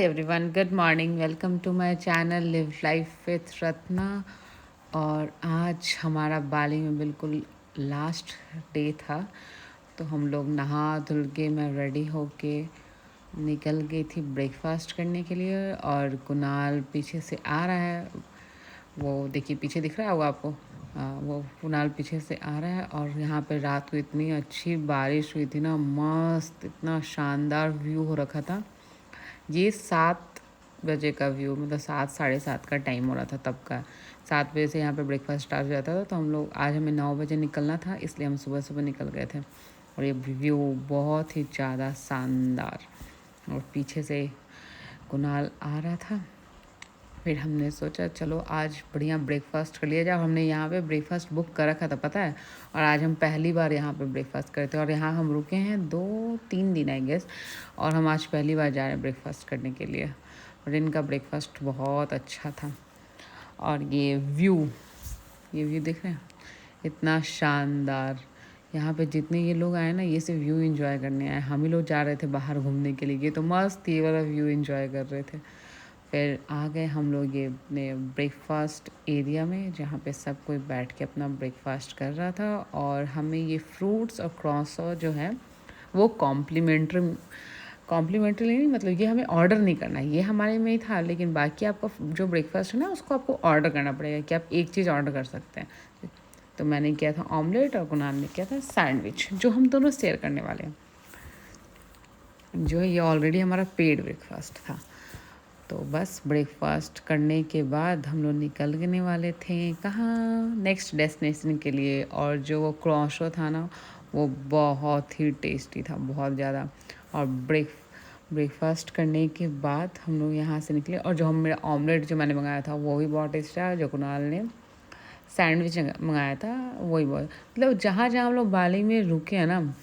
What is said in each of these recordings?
Everyone, good morning. Welcome to my channel live life with Ratna. और आज हमारा बाली में बिल्कुल लास्ट डे था, तो हम लोग नहा धुल के मैं रेडी होके निकल गई थी ब्रेकफास्ट करने के लिए। और कुणाल पीछे से आ रहा है, वो देखिए पीछे दिख रहा है वो आपको। वो कुणाल पीछे से आ रहा है। और यहाँ पे रात को इतनी अच्छी बारिश हुई थी ना, मस्त, इतना शानदार व्यू हो रखा था। ये 7 बजे का व्यू, मतलब 7 साढ़े 7 का टाइम हो रहा था तब का। 7 बजे से यहाँ पे ब्रेकफास्ट स्टार्ट हो जाता था, तो हम लोग आज हमें 9 बजे निकलना था, इसलिए हम सुबह सुबह निकल गए थे। और ये व्यू बहुत ही ज़्यादा शानदार। और पीछे से कुणाल आ रहा था। फिर हमने सोचा चलो आज बढ़िया ब्रेकफास्ट कर लिया जाए। हमने यहाँ पे ब्रेकफास्ट बुक कर रखा था, पता है। और आज हम पहली बार यहाँ पे ब्रेकफास्ट करते हैं। और यहाँ हम रुके हैं 2-3 दिन आई गेस। और हम आज पहली बार जा रहे हैं ब्रेकफास्ट करने के लिए। और इनका ब्रेकफास्ट बहुत अच्छा था। और ये व्यू देख रहे हैं, इतना शानदार। यहाँ पे जितने ये लोग आए ना, ये सिर्फ व्यू एंजॉय करने आए। हम ही लोग जा रहे थे बाहर घूमने के लिए, ये तो मस्त ये वाला व्यू एंजॉय कर रहे थे। फिर आ गए हम लोग ये अपने ब्रेकफास्ट एरिया में, जहाँ पे सब कोई बैठ के अपना ब्रेकफास्ट कर रहा था। और हमें ये फ्रूट्स और क्रॉसर जो है वो कॉम्प्लीमेंट्री नहीं, मतलब ये हमें ऑर्डर नहीं करना है, ये हमारे में ही था। लेकिन बाकी आपका जो ब्रेकफास्ट है ना, उसको आपको ऑर्डर करना पड़ेगा, कि आप एक चीज़ ऑर्डर कर सकते हैं। तो मैंने किया था ऑमलेट और कुणाल ने किया था सैंडविच, जो हम दोनों शेयर करने वाले हैं। जो है ये ऑलरेडी हमारा पेड ब्रेकफास्ट था। तो बस ब्रेकफास्ट करने के बाद हम लोग निकलने वाले थे कहाँ, नेक्स्ट डेस्टिनेशन के लिए। और जो वो क्रॉशो था ना, वो बहुत ही टेस्टी था, बहुत ज़्यादा। और ब्रेकफास्ट करने के बाद हम लोग यहाँ से निकले। और जो हम मेरा ऑमलेट जो मैंने मंगाया था वो भी बहुत टेस्टी था। जो कुणाल ने सैंडविच मंगाया था वही बहुत, मतलब जहाँ जहाँ हम लोग बाली में रुके हैं ना,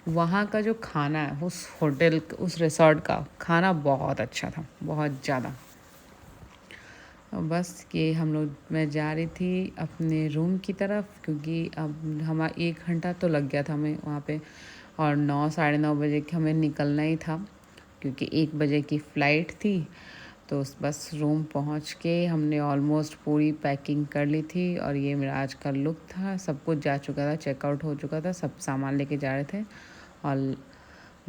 वहाँ का जो खाना है, उस होटल उस रिसोर्ट का खाना बहुत अच्छा था, बहुत ज़्यादा। और बस ये हम लोग, मैं जा रही थी अपने रूम की तरफ, क्योंकि अब हमारा 1 घंटा तो लग गया था हमें वहाँ पे। और 9 साढ़े 9 बजे के हमें निकलना ही था, क्योंकि 1 बजे की फ़्लाइट थी। तो बस रूम पहुँच के हमने ऑलमोस्ट पूरी पैकिंग कर ली थी। और ये मेरा आज का लुक था, सब कुछ जा चुका था, चेकआउट हो चुका था, सब सामान लेके जा रहे थे। और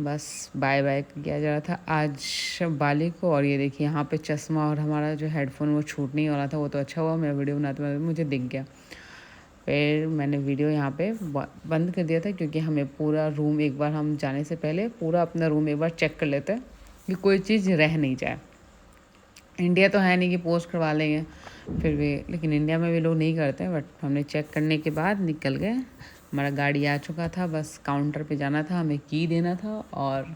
बस बाय बाय किया जा रहा था आज बाली को। और ये देखिए यहाँ पे चश्मा और हमारा जो हेडफोन वो छूट नहीं वाला था, वो तो अच्छा हुआ मैं वीडियो बनाते बनाते मुझे दिख गया। फिर मैंने वीडियो यहाँ पे बंद कर दिया था, क्योंकि हमें पूरा रूम एक बार, हम जाने से पहले पूरा अपना रूम एक बार चेक कर लेते हैं कि कोई चीज़ रह नहीं जाए। इंडिया तो है नहीं कि पोस्ट करवा लेंगे फिर भी, लेकिन इंडिया में भी लोग नहीं करते हैं। बट हमने चेक करने के बाद निकल गए। हमारा गाड़ी आ चुका था, बस काउंटर पे जाना था, हमें की देना था। और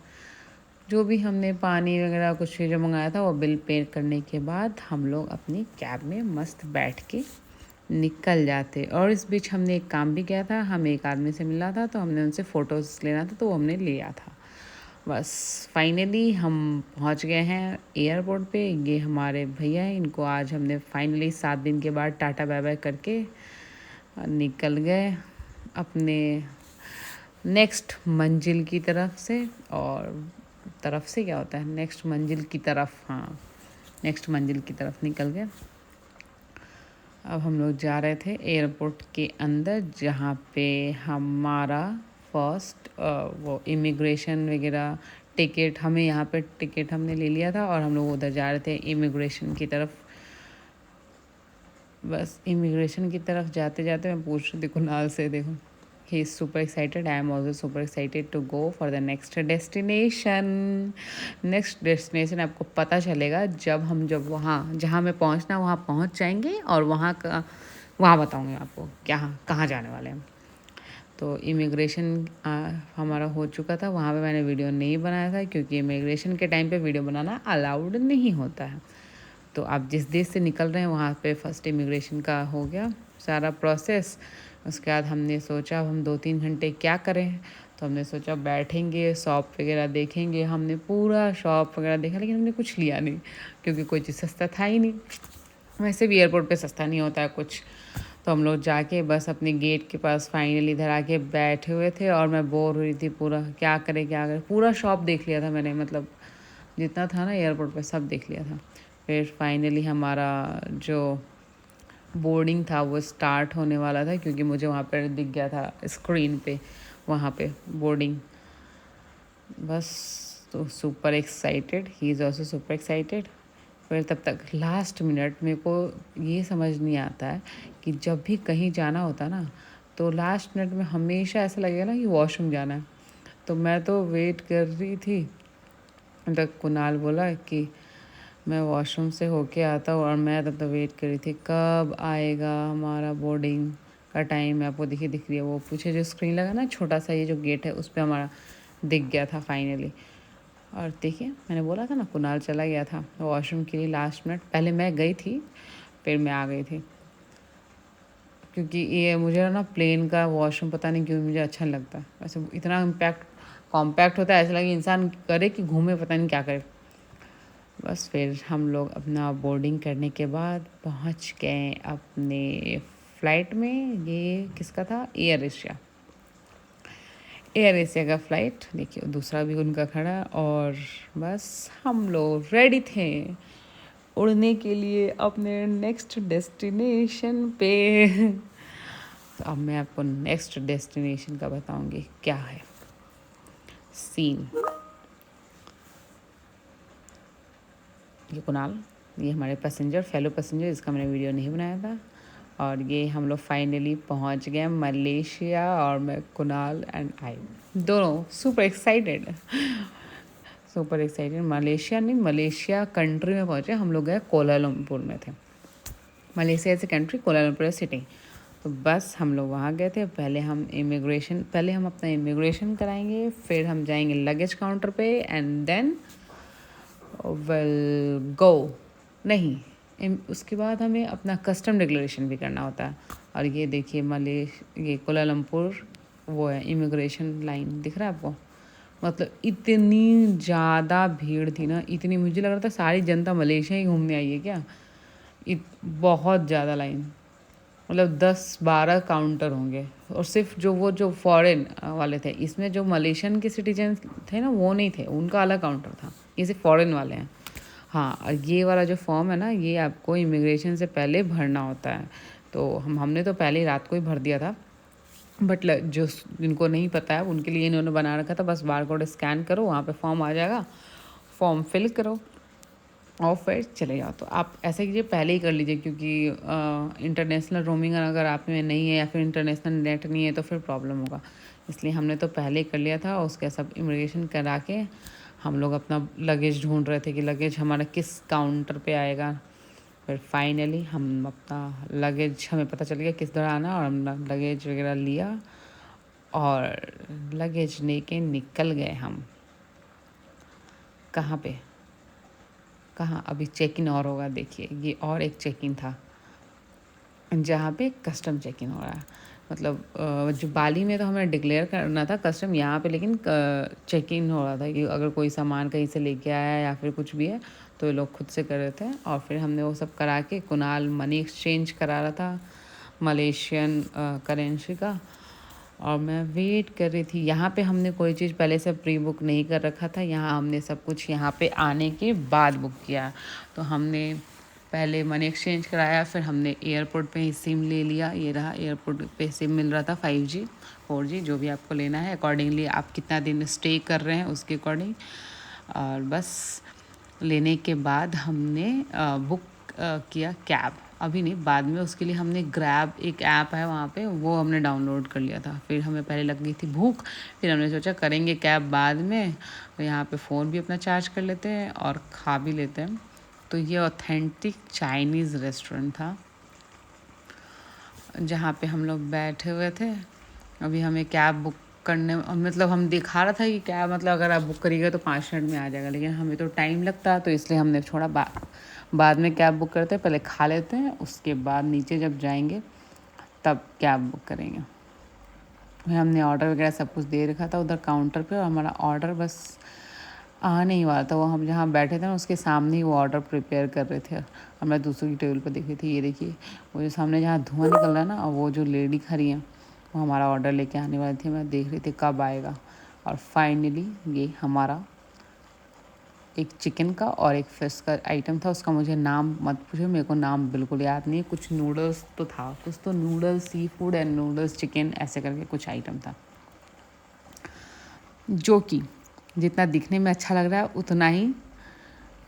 जो भी हमने पानी वगैरह कुछ चीज़ें मंगाया था, वो बिल पे करने के बाद हम लोग अपनी कैब में मस्त बैठ के निकल जाते। और इस बीच हमने एक काम भी किया था, हमें एक आदमी से मिला था, तो हमने उनसे फ़ोटोज़ लेना था, तो वो हमने लिया था। बस फाइनली हम पहुंच गए हैं एयरपोर्ट पे। ये हमारे भैया हैं, इनको आज हमने फाइनली 7 दिन के बाद टाटा बाय बाय करके निकल गए अपने नेक्स्ट मंजिल की तरफ से। और तरफ से क्या होता है, नेक्स्ट मंजिल की तरफ, हाँ, नेक्स्ट मंजिल की तरफ निकल गए। अब हम लोग जा रहे थे एयरपोर्ट के अंदर, जहाँ पे हमारा फर्स्ट वो इमिग्रेशन वगैरह टिकट, हमें यहाँ पे टिकट हमने ले लिया था। और हम लोग उधर जा रहे थे इमिग्रेशन की तरफ। बस इमिग्रेशन की तरफ जाते जाते मैं पूछ रही थी कुणाल से, देखो he is super excited, I am also super excited to go for the next destination. Next destination आपको पता चलेगा जब वहाँ जहाँ मैं पहुँचना वहाँ पहुँच जाएंगे। और वहाँ बताऊँगी आपको कहाँ जाने वाले हैं। तो इमिग्रेशन हमारा हो चुका था, वहाँ पे मैंने वीडियो नहीं बनाया था, क्योंकि इमिग्रेशन के टाइम पे वीडियो बनाना अलाउड नहीं होता है। तो आप जिस देश से निकल रहे हैं वहाँ पे फर्स्ट इमिग्रेशन का हो गया सारा प्रोसेस। उसके बाद हमने सोचा अब हम 2-3 घंटे क्या करें, तो हमने सोचा बैठेंगे, शॉप वगैरह देखेंगे। हमने पूरा शॉप वगैरह देखा, लेकिन हमने कुछ लिया नहीं, क्योंकि कोई चीज़ सस्ता था ही नहीं। वैसे भी एयरपोर्ट पे सस्ता नहीं होता है कुछ। तो हम लोग जाके बस अपने गेट के पास फाइनली इधर आके बैठे हुए थे। और मैं बोर हुई थी पूरा, क्या करें, पूरा शॉप देख लिया था मैंने, मतलब जितना था ना एयरपोर्ट पे सब देख लिया था। फिर फाइनली हमारा जो बोर्डिंग था वो स्टार्ट होने वाला था, क्योंकि मुझे वहाँ पर दिख गया था स्क्रीन पे, वहाँ पे बोर्डिंग। बस तो super excited, he is also super excited. फिर तब तक लास्ट मिनट मेरे को ये समझ नहीं आता है कि जब भी कहीं जाना होता ना तो लास्ट मिनट में हमेशा ऐसा लगेगा ना कि वॉशरूम जाना है। तो मैं तो वेट कर रही थी, तब कुणाल बोला कि मैं वॉशरूम से होके आता हूँ, और मैं तब तक वेट कर रही थी कब आएगा हमारा बोर्डिंग का टाइम है। आपको दिख रही है वो पीछे जो स्क्रीन लगा ना, छोटा सा ये जो गेट है उस पर हमारा दिख गया था फाइनली। और देखिए मैंने बोला था ना कुणाल चला गया था वॉशरूम के लिए लास्ट मिनट। पहले मैं गई थी, फिर मैं आ गई थी, क्योंकि ये मुझे ना प्लेन का वॉशरूम पता नहीं क्यों मुझे अच्छा नहीं लगता। वैसे इतना कॉम्पैक्ट होता है, ऐसा लगे इंसान करे कि घूमे पता नहीं क्या करे। बस फिर हम लोग अपना बोर्डिंग करने के बाद पहुंच गए अपने फ़्लाइट में। ये किसका था? एयर एशिया का फ़्लाइट। देखिए दूसरा भी उनका खड़ा, और बस हम लोग रेडी थे उड़ने के लिए अपने नेक्स्ट डेस्टिनेशन पे। तो अब मैं आपको नेक्स्ट डेस्टिनेशन का बताऊंगी क्या है सीन। ये कुणाल, ये हमारे पैसेंजर, फेलो पैसेंजर, इसका मैंने वीडियो नहीं बनाया था। और ये हम लोग फाइनली पहुंच गए मलेशिया, और मैं कुणाल एंड आई दोनों सुपर एक्साइटेड मलेशिया नहीं, मलेशिया कंट्री में पहुंचे। हम लोग गए कोलालमपुर में थे। मलेशिया से कंट्री, कोलालमपुर सिटी। तो बस हम लोग वहाँ गए थे। पहले हम अपना इमिग्रेशन कराएंगे, फिर हम जाएंगे लगेज काउंटर पे, एंड देन विल गो। नहीं, उसके बाद हमें अपना कस्टम डिक्लेरेशन भी करना होता है। और ये देखिए ये कोलालमपुर वो है इमिग्रेशन लाइन, दिख रहा है आपको? मतलब इतनी ज़्यादा भीड़ थी ना, इतनी, मुझे लग रहा था सारी जनता मलेशिया ही घूमने आई है क्या। बहुत ज़्यादा लाइन, मतलब 10-12 काउंटर होंगे। और सिर्फ जो फॉरेन वाले थे, इसमें जो मलेशियन के सिटीजन थे ना वो नहीं थे, उनका अलग काउंटर था। ये सिर्फ फॉरेन वाले हैं। हाँ, और ये वाला जो फॉर्म है ना, ये आपको इमिग्रेशन से पहले भरना होता है। तो हमने तो पहले ही रात को ही भर दिया था। बट जो जिनको नहीं पता है उनके लिए इन्होंने बना रखा था, बस बार कोड स्कैन करो, वहाँ पे फॉर्म आ जाएगा, फॉर्म फिल करो और फिर चले जाओ। तो आप ऐसा कीजिए, पहले ही कर लीजिए, क्योंकि इंटरनेशनल रोमिंग अगर आप में नहीं है या फिर इंटरनेशनल नेट नहीं है तो फिर प्रॉब्लम होगा। इसलिए हमने तो पहले ही कर लिया था। उसके सब इमिग्रेशन करा के हम लोग अपना लगेज ढूंढ रहे थे कि लगेज हमारा किस काउंटर पे आएगा। फिर फाइनली हम अपना लगेज, हमें पता चल गया किस तरह आना, और हमने लगेज वगैरह लिया और लगेज लेके निकल गए हम। कहाँ अभी चेक इन और होगा। देखिए ये और एक चेक इन था जहाँ पे कस्टम चेक इन हो रहा है। मतलब जो बाली में तो हमें डिक्लेयर करना था कस्टम, यहाँ पे लेकिन चेक इन हो रहा था कि अगर कोई सामान कहीं से लेके आया है या फिर कुछ भी है तो ये लोग खुद से कर रहे थे। और फिर हमने वो सब करा के, कुणाल मनी एक्सचेंज करा रहा था मलेशियन करेंसी का, और मैं वेट कर रही थी। यहाँ पे हमने कोई चीज़ पहले से प्री बुक नहीं कर रखा था, यहाँ हमने सब कुछ यहाँ पे आने के बाद बुक किया। तो हमने पहले मनी एक्सचेंज कराया, फिर हमने एयरपोर्ट पे ही सिम ले लिया। ये रहा, एयरपोर्ट पे सिम मिल रहा था 5G 4G जो भी आपको लेना है, अकॉर्डिंगली आप कितना दिन स्टे कर रहे हैं उसके अकॉर्डिंग। और बस लेने के बाद हमने बुक किया कैब। अभी नहीं, बाद में। उसके लिए हमने ग्रैब, एक ऐप है वहाँ पे, वो हमने डाउनलोड कर लिया था। फिर हमें पहले लग गई थी भूख, फिर हमने सोचा करेंगे कैब बाद में, तो यहाँ पे फ़ोन भी अपना चार्ज कर लेते हैं और खा भी लेते हैं। तो ये ऑथेंटिक चाइनीज़ रेस्टोरेंट था जहाँ पे हम लोग बैठे हुए थे। अभी हमें कैब बुक करने, मतलब हम दिखा रहा था कि कैब, मतलब अगर आप बुक करिएगा तो 5 मिनट में आ जाएगा, लेकिन हमें तो टाइम लगता है, तो इसलिए हमने थोड़ा बाद में कैब बुक करते हैं। पहले खा लेते हैं, उसके बाद नीचे जब जाएंगे तब कैब बुक करेंगे। फिर हमने ऑर्डर वगैरह सब कुछ दे रखा था उधर काउंटर पे, और हमारा ऑर्डर बस आ नहीं हुआ था। वो हम जहाँ बैठे थे ना उसके सामने ही वो ऑर्डर प्रिपेयर कर रहे थे, और मैं दूसरी टेबल पर देख रही थी। ये देखिए वो जो सामने जहाँ धुआं निकल रहा है ना, और वो जो लेडी खड़ी है वो हमारा ऑर्डर लेके आने वाली थी। मैं देख रही थी कब आएगा, और फाइनली ये हमारा एक चिकन का और एक फिश का आइटम था। उसका मुझे नाम मत पूछो, मेरे को नाम बिल्कुल याद नहीं है। कुछ नूडल्स तो था, कुछ तो noodles sea food and noodles chicken ऐसे करके कुछ आइटम था, जो कि जितना दिखने में अच्छा लग रहा है उतना ही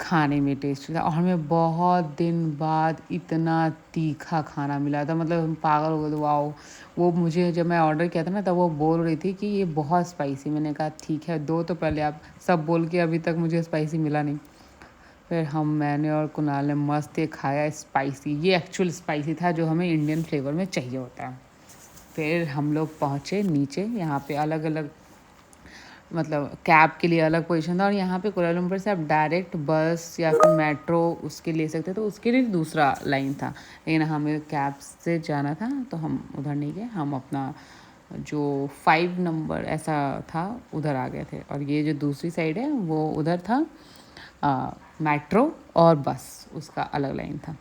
खाने में टेस्टी था। और हमें बहुत दिन बाद इतना तीखा खाना मिला था, मतलब हम पागल हो गए थे। वाओ! वो मुझे जब मैं ऑर्डर किया था ना, तब वो बोल रही थी कि ये बहुत स्पाइसी। मैंने कहा ठीक है, दो तो पहले आप, सब बोल के अभी तक मुझे स्पाइसी मिला नहीं। फिर मैंने और कुणाल ने मस्त ये खाया स्पाइसी। ये एक्चुअल स्पाइसी था जो हमें इंडियन फ्लेवर में चाहिए होता है। फिर हम लोग पहुँचे नीचे, यहाँ पे अलग अलग मतलब कैब के लिए अलग पोजीशन था। और यहाँ पे कोलालमपुर से आप डायरेक्ट बस या फिर मेट्रो उसके ले सकते, तो उसके लिए दूसरा लाइन था। लेकिन हमें कैब से जाना था तो हम उधर नहीं गए, हम अपना जो 5 नंबर ऐसा था उधर आ गए थे। और ये जो दूसरी साइड है वो उधर था मेट्रो और बस, उसका अलग लाइन था।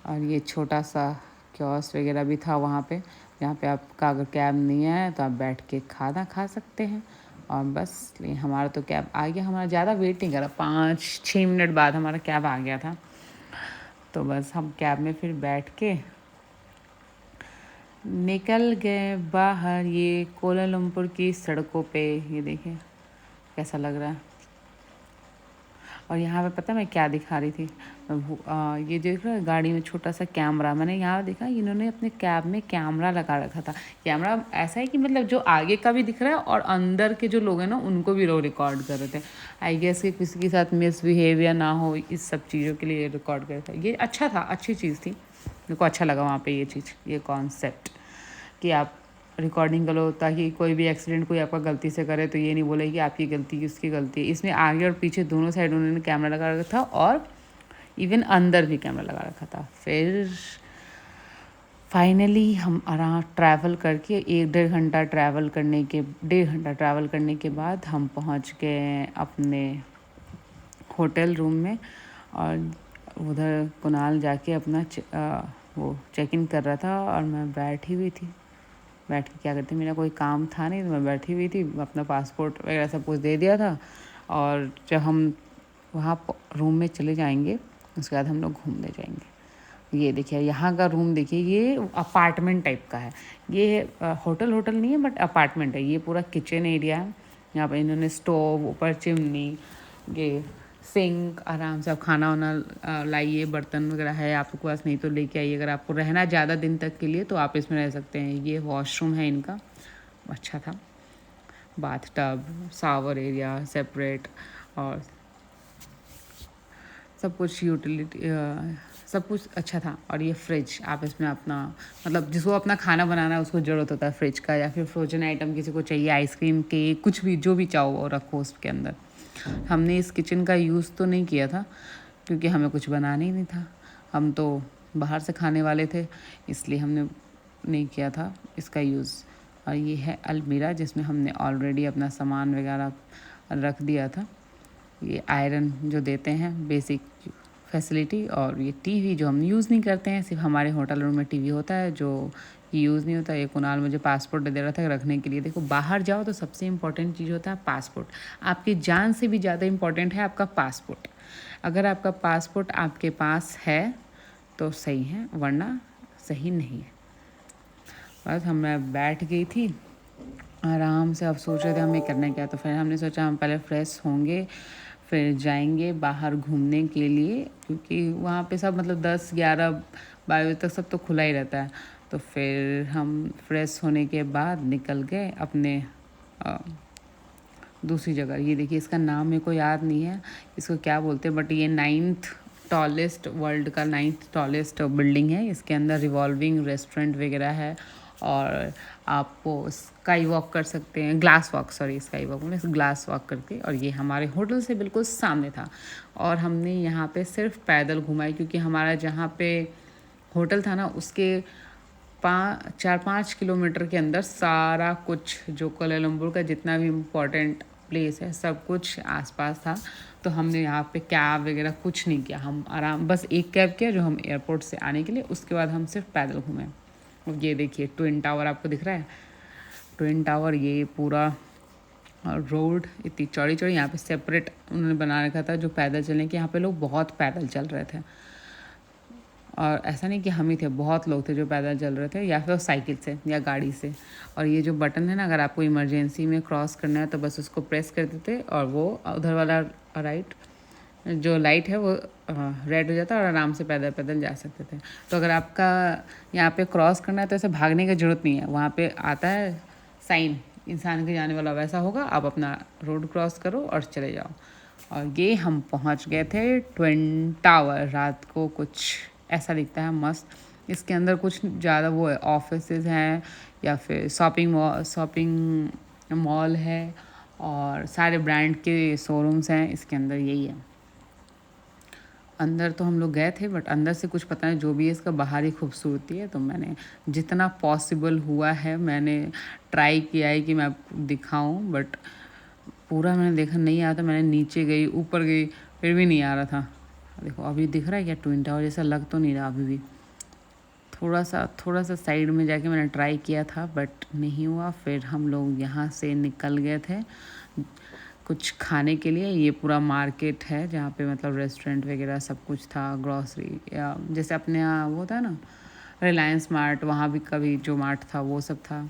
और ये छोटा सा कियोस्क वगैरह भी था वहाँ पे, जहाँ पे आपका अगर कैब नहीं है तो आप बैठ के खाना खा सकते हैं। और बस हमारा तो कैब आ गया, हमारा ज़्यादा वेट नहीं करा, 5-6 मिनट बाद हमारा कैब आ गया था। तो बस हम कैब में फिर बैठ के निकल गए बाहर, ये कोलालमपुर की सड़कों पे। ये देखिए कैसा लग रहा है। और यहाँ पे पता मैं क्या दिखा रही थी, ये देख रहा है गाड़ी में छोटा सा कैमरा। मैंने यहाँ देखा इन्होंने अपने कैब में कैमरा लगा रखा था। कैमरा ऐसा है कि मतलब जो आगे का भी दिख रहा है और अंदर के जो लोग हैं ना उनको भी लोग रिकॉर्ड कर रहे थे। आई गेस कि किसी के साथ मिसबिहेवियर ना हो, इस सब चीज़ों के लिए रिकॉर्ड कर रहे थे। ये अच्छा था, अच्छी चीज़ थी, मेरे को अच्छा लगा वहाँ पर ये चीज़, ये कॉन्सेप्ट कि आप रिकॉर्डिंग करो ताकि कोई भी एक्सीडेंट कोई आपका गलती से करे तो ये नहीं बोले कि आपकी गलती की उसकी गलती है। इसमें आगे और पीछे दोनों साइड उन्होंने कैमरा लगा रखा था और इवन अंदर भी कैमरा लगा रखा था। फिर फाइनली हम आराम ट्रैवल करके 1-1.5 घंटा ट्रैवल करने के 1.5 घंटा ट्रैवल करने के बाद हम पहुंच गए अपने होटल रूम में। और उधर कुणाल जाके अपना वो चेक इन कर रहा था और मैं बैठी हुई थी। बैठ के क्या करती, मेरा कोई काम था नहीं तो मैं बैठी हुई थी, अपना पासपोर्ट वगैरह सब कुछ दे दिया था। और जब हम वहाँ रूम में चले जाएंगे उसके बाद हम लोग घूमने जाएंगे। ये देखिए यहाँ का रूम देखिए, ये अपार्टमेंट टाइप का है। ये होटल नहीं है बट अपार्टमेंट है। ये पूरा किचन एरिया है, यहाँ पर इन्होंने स्टोव, ऊपर चिमनी, ये सिंक, आराम से आप खाना वाना लाइए, बर्तन वगैरह है आपके पास नहीं तो लेके आइए। अगर आपको रहना ज़्यादा दिन तक के लिए तो आप इसमें रह सकते हैं। ये वॉशरूम है इनका, अच्छा था। Bath tub, shower area separate और सब कुछ यूटिलिटी, सब कुछ अच्छा था। और ये फ्रिज, आप इसमें अपना मतलब जिसको अपना खाना बनाना है उसको ज़रूरत होता है फ्रिज का, या फिर फ्रोजन आइटम किसी को चाहिए, आइसक्रीम, केक, कुछ भी जो भी चाहो वो रखो उसके अंदर। हमने इस किचन का यूज़ तो नहीं किया था क्योंकि हमें कुछ बनाना ही नहीं था, हम तो बाहर से खाने वाले थे, इसलिए हमने नहीं किया था इसका यूज़। और ये है अलमीरा जिसमें हमने ऑलरेडी अपना सामान वगैरह रख दिया था। ये आयरन जो देते हैं बेसिक फैसिलिटी। और ये टीवी जो हम यूज़ नहीं करते हैं, सिर्फ हमारे होटल रूम में टीवी होता है जो यूज़ नहीं होता। ये कुणाल मुझे पासपोर्ट दे रहा था रखने के लिए। देखो बाहर जाओ तो सबसे इम्पोर्टेंट चीज़ होता है पासपोर्ट। आपकी जान से भी ज़्यादा इम्पोर्टेंट है आपका पासपोर्ट। अगर आपका पासपोर्ट आपके पास है तो सही है, वरना सही नहीं है। बस मैं बैठ गई थी आराम से। अब सोच रहे थे हमें करना क्या, तो फिर हमने सोचा हम पहले फ्रेश होंगे फिर जाएंगे बाहर घूमने के लिए, क्योंकि वहाँ पे सब मतलब 10-11-12 बजे तक सब तो खुला ही रहता है। तो फिर हम फ्रेश होने के बाद निकल गए अपने दूसरी जगह। ये देखिए इसका नाम मेरे को याद नहीं है इसको क्या बोलते हैं, बट ये 9th टॉलेस्ट, वर्ल्ड का 9th टॉलेस्ट बिल्डिंग है। इसके अंदर रिवॉल्विंग रेस्टोरेंट वगैरह है और आपको स्काई वॉक कर सकते हैं, glass walk, sorry sky walk में ग्लास वॉक करके। और ये हमारे होटल से बिल्कुल सामने था। और हमने यहाँ पे सिर्फ पैदल घुमाई क्योंकि हमारा जहाँ पे होटल था ना उसके 4-5 किलोमीटर के अंदर सारा कुछ जो कोलालमपुर का जितना भी इम्पोर्टेंट प्लेस है सब कुछ आसपास था। तो हमने यहाँ पे कैब वगैरह कुछ नहीं किया, हम आराम बस एक कैब किया जो हम एयरपोर्ट से आने के लिए, उसके बाद हम सिर्फ पैदल घूमे। और ये देखिए ट्विन टावर आपको दिख रहा है, ट्विन टावर ये पूरा और रोड इतनी चौड़ी चौड़ी, यहाँ पे सेपरेट उन्होंने बना रखा था जो पैदल चलने के। यहाँ पे लोग बहुत पैदल चल रहे थे, और ऐसा नहीं कि हम ही थे, बहुत लोग थे जो पैदल चल रहे थे या फिर साइकिल से या गाड़ी से। और ये जो बटन है ना, अगर आपको इमरजेंसी में क्रॉस करना है तो बस उसको प्रेस कर देते और वो उधर वाला राइट जो लाइट है वो रेड हो जाता है और आराम से पैदल पैदल जा सकते थे। तो अगर आपका यहाँ पे क्रॉस करना है तो ऐसे भागने की ज़रूरत नहीं है, वहाँ पे आता है साइन इंसान के जाने वाला, वैसा होगा, आप अपना रोड क्रॉस करो और चले जाओ। और ये हम पहुँच गए थे ट्विन टावर। रात को कुछ ऐसा दिखता है मस्त। इसके अंदर कुछ ज़्यादा वो है, ऑफिसेज हैं या फिर शॉपिंग मॉल है और सारे ब्रांड के शोरूम्स हैं इसके अंदर, यही है। अंदर तो हम लोग गए थे बट अंदर से कुछ पता नहीं, जो भी है इसका बाहर ही खूबसूरती है। तो मैंने जितना पॉसिबल हुआ है मैंने ट्राई किया है कि मैं आपको दिखाऊं, बट पूरा मैंने देखा नहीं आ रहा था। मैंने नीचे गई, ऊपर गई, फिर भी नहीं आ रहा था। देखो अभी दिख रहा है क्या ट्विन टावर जैसा? लग तो नहीं रहा अभी भी। थोड़ा सा साइड में जाके मैंने ट्राई किया था बट नहीं हुआ। फिर हम लोग यहाँ से निकल गए थे कुछ खाने के लिए। ये पूरा मार्केट है जहाँ पे मतलब रेस्टोरेंट वगैरह सब कुछ था, ग्रॉसरी या जैसे अपने यहाँ वो था ना रिलायंस मार्ट, वहाँ भी कभी जो मार्ट था वो सब था।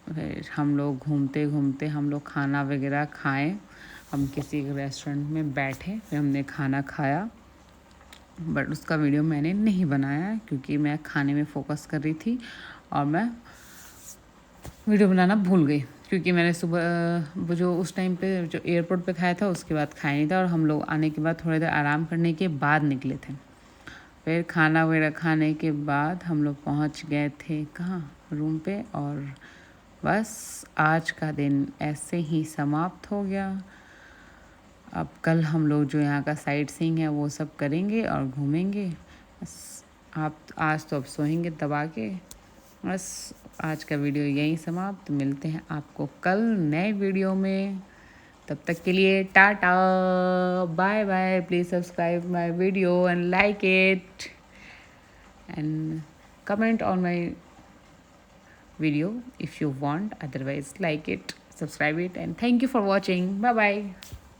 फिर हम लोग घूमते घूमते हम लोग खाना वगैरह खाए। हम किसी रेस्टोरेंट में बैठे, फिर हमने खाना खाया, बट उसका वीडियो मैंने नहीं बनाया क्योंकि मैं खाने में फ़ोकस कर रही थी और मैं वीडियो बनाना भूल गई। क्योंकि मैंने सुबह वो जो उस टाइम पे जो एयरपोर्ट पे खाया था उसके बाद खाया नहीं था, और हम लोग आने के बाद थोड़ी देर आराम करने के बाद निकले थे। फिर खाना वगैरह खाने के बाद हम लोग पहुंच गए थे कहाँ, रूम पे। और बस आज का दिन ऐसे ही समाप्त हो गया। अब कल हम लोग जो यहाँ का साइट सीइंग है वो सब करेंगे और घूमेंगे। बस आप आज तो अब सोएंगे दबा के। बस आज का वीडियो यहीं समाप्त। मिलते हैं आपको कल नए वीडियो में। तब तक के लिए tata bye bye. Please subscribe my video and like it and comment on my video if you want, otherwise like it, subscribe it, and thank you for watching. Bye bye.